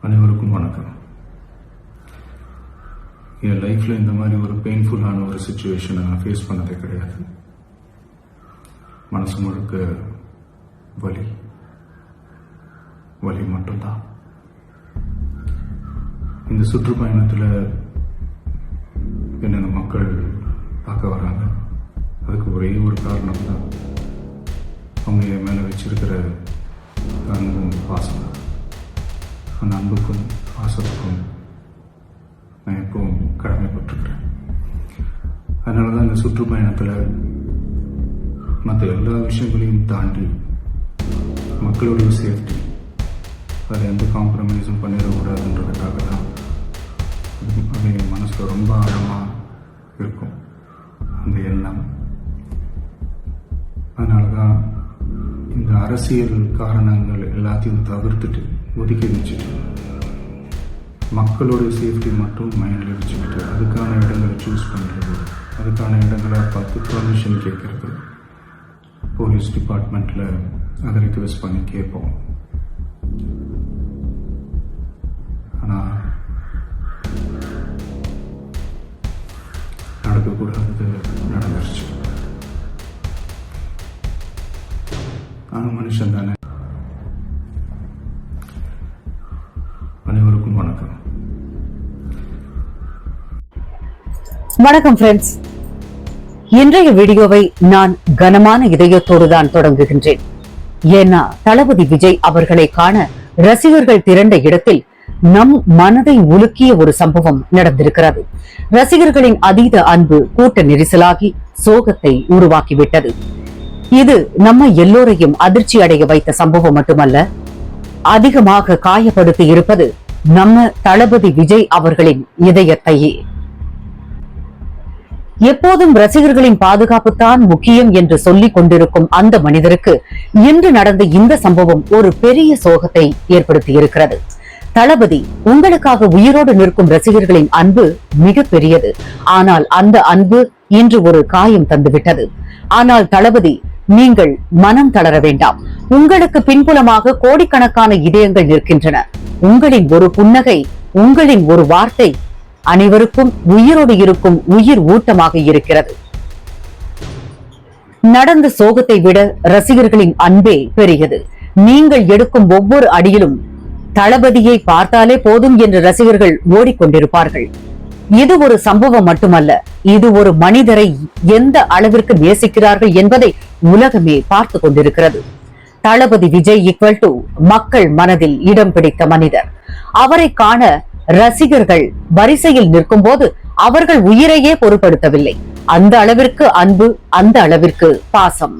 அனைவருக்கும் வணக்கம். என் லைஃப்ல இந்த மாதிரி ஒரு பெயின்ஃபுல்லான ஒரு சிச்சுவேஷனை நான் ஃபேஸ் பண்ணதே கிடையாது. மனசு முழுக்க வலி வலி மட்டும்தான். இந்த சுற்றுப்பயணத்தில் என்னென்ன மக்கள் பார்க்க வராங்க, அதுக்கு ஒரே ஒரு காரணம் தான், அவங்க என் மேலே வச்சிருக்கிற அன்பும் பாசம். அந்த அன்புக்கும் பாசத்துக்கும் நான் எப்பவும் கடமைப்பட்டிருக்கிறேன். அதனால தான் இந்த சுற்றுப்பயணத்தில் மற்ற எல்லா விஷயங்களையும் தாண்டி மக்களுடைய சேஃப்டி, அதில் எந்த காம்ப்ரமைஸும் பண்ணிடக்கூடாதுன்றதுக்காக தான் அது என் மனசில் ரொம்ப ஆழமாக இருக்கும் அந்த எண்ணம். அதனால தான் இந்த அரசியல் காரணங்கள் எல்லாத்தையும் தவிர்த்துட்டு ஒதுக்கி வச்சுட்டு மக்களோட சேஃப்டி மட்டும் மைண்டில் வச்சுக்கிட்டு அதுக்கான இடங்களை சூஸ் பண்ணுறது, அதுக்கான இடங்களை பார்த்து பர்மிஷன் கேட்கறது, போலீஸ் டிபார்ட்மெண்ட்டில் அதை ரிக்வெஸ்ட் பண்ணி கேட்போம். ஆனால் நடக்கக்கூடாதது நடந்துருச்சு. நானும் மனுஷன் தானே. அனைவருக்கும் வணக்கம். வணக்கம் ஃப்ரெண்ட்ஸ். இன்றைய வீடியோவை நான் கனமான இதயத்தோடு தான் தொடங்குகின்றேன். ஏன்னா தளபதி விஜய் அவர்களை காண ரசிகர்கள் திரண்ட இடத்தில் நம் மனதை உலுக்கிய ஒரு சம்பவம் நடந்திருக்கிறது. ரசிகர்களின் அதீத அன்பு கூட்ட நெரிசலாகி சோகத்தை உருவாக்கிவிட்டது. இது நம்ம எல்லோரையும் அதிர்ச்சி அடைய வைத்த சம்பவம் மட்டுமல்ல, அதிகமாக காயப்படுத்தி இருப்பது நம்ம தளபதி விஜய் அவர்களின் இதயத்தையே. எப்போதும் ரசிகர்களின் பாதுகாப்பு தான் முக்கியம் என்று சொல்லிக் கொண்டிருக்கும் அந்த மனிதருக்கு இன்று நடந்த இந்த சம்பவம் ஒரு பெரிய சோகத்தை ஏற்படுத்தி இருக்கிறது. தளபதி, உங்களுக்காக உயிரோடு நிற்கும் ரசிகர்களின் அன்பு மிக பெரியது. ஆனால் அந்த அன்பு இன்று ஒரு காயம் தந்துவிட்டது. ஆனால் தளபதி, நீங்கள் மனம் தளர வேண்டாம். உங்களுக்கு பின்புலமாக கோடிக்கணக்கான இதயங்கள் நிற்கின்றன. உங்களின் ஒரு புன்னகை, உங்களின் ஒரு வார்த்தை அனைவருக்கும் உயிரோடு இருக்கும் உயிர் ஊட்டமாக இருக்கிறது. நடந்த சோகத்தை விட ரசிகர்களின் அன்பே பெரியது. நீங்கள் எடுக்கும் ஒவ்வொரு அடியிலும் தளபதியை பார்த்தாலே போதும் என்று ரசிகர்கள் ஓடிக்கொண்டிருப்பார்கள். இது ஒரு சம்பவம் மட்டுமல்ல, இது ஒரு மனிதரை எந்த அளவிற்கு நேசிக்கிறார்கள் என்பதை உலகமே பார்த்து கொண்டிருக்கிறது. தளபதி விஜய் ஈக்வல் டு மக்கள் மனதில் இடம் பிடித்த மனிதர். அவரை காண ரசிகர்கள் வரிசையில் நிற்கும் போது அவர்கள் உயிரையே பொருட்படுத்தவில்லை. அந்த அளவிற்கு அன்பு, அந்த அளவிற்கு பாசம்.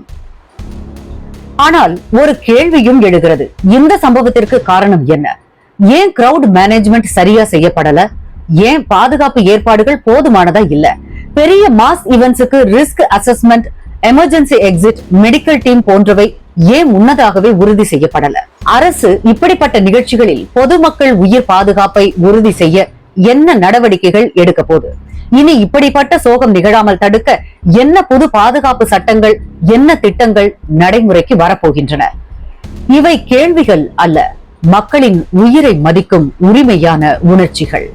ஆனால் ஒரு கேள்வியும் எழுகிறது. இந்த சம்பவத்திற்கு காரணம் என்ன? ஏன் கிரவுட் மேனேஜ்மெண்ட் சரியா செய்யப்படல? ஏன் பாதுகாப்பு ஏற்பாடுகள் போதுமானதா இல்ல? பெரிய மாஸ் ஈவென்ட்ஸுக்கு risk assessment, emergency exit, medical team போன்றவை ஏன் முன்னதாகவே உறுதி செய்யப்படல? அரசு இப்படிப்பட்ட நிகழ்ச்சிகளில் பொதுமக்கள் உயிர் பாதுகாப்பை உறுதி செய்ய என்ன நடவடிக்கைகள் எடுக்க போது? இனி இப்படிப்பட்ட சோகம் நிகழாமல் தடுக்க என்ன புது பாதுகாப்பு சட்டங்கள், என்ன திட்டங்கள் நடைமுறைக்கு வரப்போகின்றன? இவை கேள்விகள் அல்ல, மக்களின் உயிரை மதிக்கும் உரிமையான உணர்ச்சிகள்.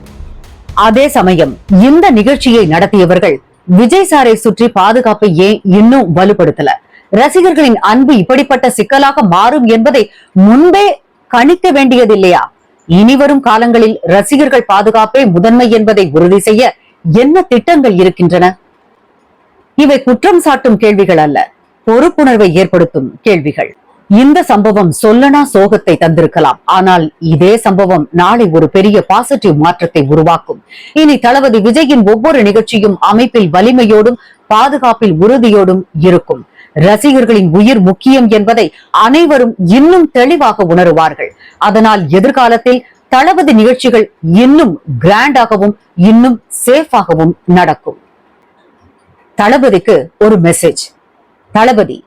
அதே சமயம் இந்த நிகழ்ச்சியை நடத்தியவர்கள் விஜய் சாரை சுற்றி பாதுகாப்பை ஏன் இன்னும் வலுப்படுத்தல? ரசிகர்களின் அன்பு இப்படிப்பட்ட சிக்கலாக மாறும் என்பதை முன்பே கணிக்க வேண்டியதில்லையா? இனிவரும் காலங்களில் ரசிகர்கள் பாதுகாப்பே முதன்மை என்பதை உறுதி செய்ய என்ன திட்டங்கள் இருக்கின்றன? இவை குற்றம் சாட்டும் கேள்விகள் அல்ல, பொறுப்புணர்வை ஏற்படுத்தும் கேள்விகள். இந்த சம்பவம் சொல்லனா சோகத்தை தந்திருக்கலாம். ஆனால் இதே சம்பவம் நாளை ஒரு பெரிய பாசிட்டிவ் மாற்றத்தை உருவாக்கும். இனி தளபதி விஜயின் ஒவ்வொரு நிகழ்ச்சியும் அமைப்பில் வலிமையோடும் பாதுகாப்பில் உறுதியோடும் இருக்கும். ரசிகர்களின் உயிர் முக்கியம் என்பதை அனைவரும் இன்னும் தெளிவாக உணருவார்கள். அதனால் எதிர்காலத்தில் தளபதி நிகழ்ச்சிகள் இன்னும் கிராண்டாகவும் இன்னும் சேஃபாகவும் நடக்கும். தளபதிக்கு ஒரு மெசேஜ். தளபதி,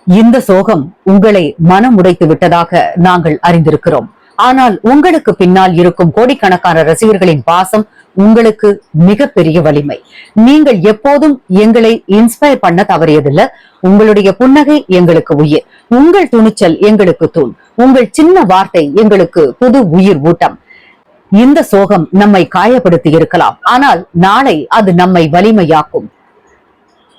இந்த சோகம் உங்களை மனம் உடைத்து விட்டதாக நாங்கள் அறிந்திருக்கிறோம். ஆனால் உங்களுக்கு பின்னால் இருக்கும் கோடிக்கணக்கான ரசிகர்களின் பாசம் உங்களுக்கு மிகப்பெரிய வலிமை. நீங்கள் எப்போதும் எங்களை இன்ஸ்பயர் பண்ண தவறியதில்லை. உங்களுடைய புன்னகை எங்களுக்கு உயிர், உங்கள் துணிச்சல் எங்களுக்கு தூண், உங்கள் சின்ன வார்த்தை எங்களுக்கு புது உயிர் ஊட்டம். இந்த சோகம் நம்மை காயப்படுத்தி இருக்கலாம், ஆனால் நாளை அது நம்மை வலிமையாக்கும்.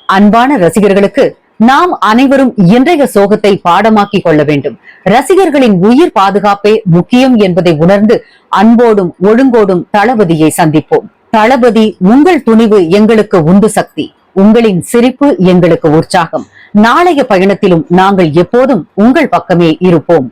அன்பான ரசிகர்களுக்கு நாம் அனைவரும் இன்றைய சோகத்தை பாடமாக்கி கொள்ள வேண்டும். ரசிகர்களின் உயிர் பாதுகாப்பே முக்கியம் என்பதை உணர்ந்து அன்போடும் ஒழுங்கோடும் தளபதியை சந்திப்போம். தளபதி, உங்கள் துணிவு எங்களுக்கு உந்து சக்தி, உங்களின் சிரிப்பு எங்களுக்கு உற்சாகம். நாளைய பயணத்திலும் நாங்கள் எப்போதும் உங்கள் பக்கமே இருப்போம்.